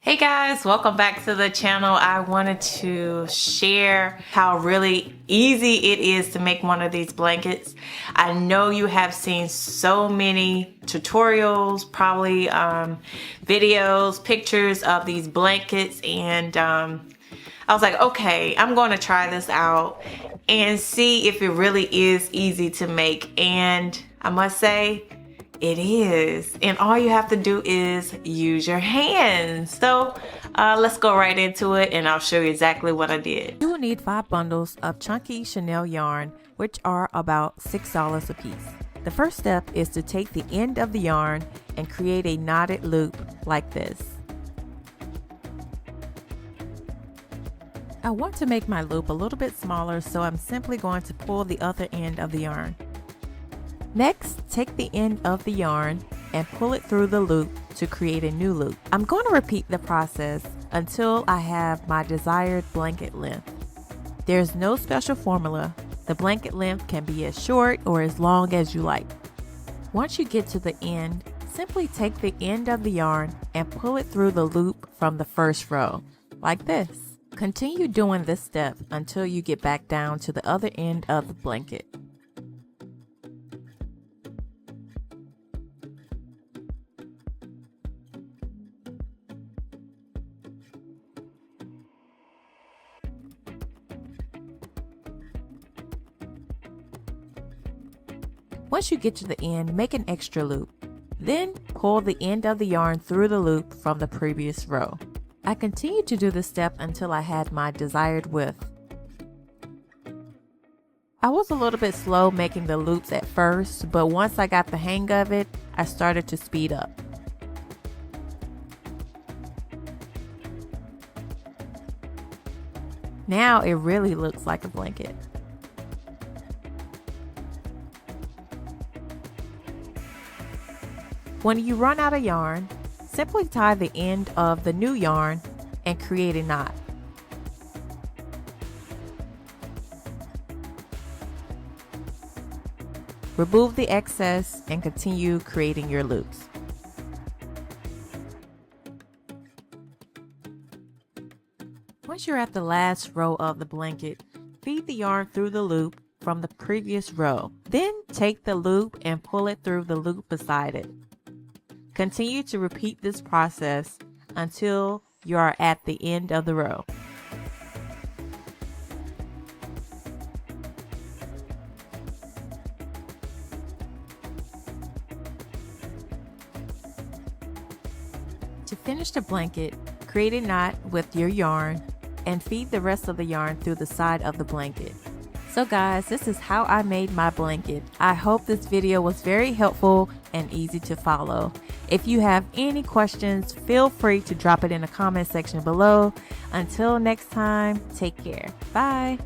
Hey guys, welcome back to the channel. I wanted to share how really easy it is to make one of these blankets. I know you have seen so many tutorials, probably videos, pictures of these blankets, and I was like, okay, I'm going to try this out and see if it really is easy to make. And I must say, it is, and all you have to do is use your hands. So let's go right into it, and I'll show you exactly what I did. You will need 5 bundles of chunky chenille yarn, which are about $6 a piece. The first step is to take the end of the yarn and create a knotted loop like this. I want to make my loop a little bit smaller, so I'm simply going to pull the other end of the yarn. Next, take the end of the yarn and pull it through the loop to create a new loop. I'm going to repeat the process until I have my desired blanket length. There's no special formula. The blanket length can be as short or as long as you like. Once you get to the end, simply take the end of the yarn and pull it through the loop from the first row, like this. Continue doing this step until you get back down to the other end of the blanket. Once you get to the end, make an extra loop. Then pull the end of the yarn through the loop from the previous row. I continued to do this step until I had my desired width. I was a little bit slow making the loops at first, but once I got the hang of it, I started to speed up. Now it really looks like a blanket. When you run out of yarn, simply tie the end of the new yarn and create a knot. Remove the excess and continue creating your loops. Once you're at the last row of the blanket, feed the yarn through the loop from the previous row. Then take the loop and pull it through the loop beside it. Continue to repeat this process until you are at the end of the row. To finish the blanket, create a knot with your yarn and feed the rest of the yarn through the side of the blanket. So guys, this is how I made my blanket. I hope this video was very helpful and easy to follow. If you have any questions, feel free to drop it in the comment section below. Until next time, take care. Bye.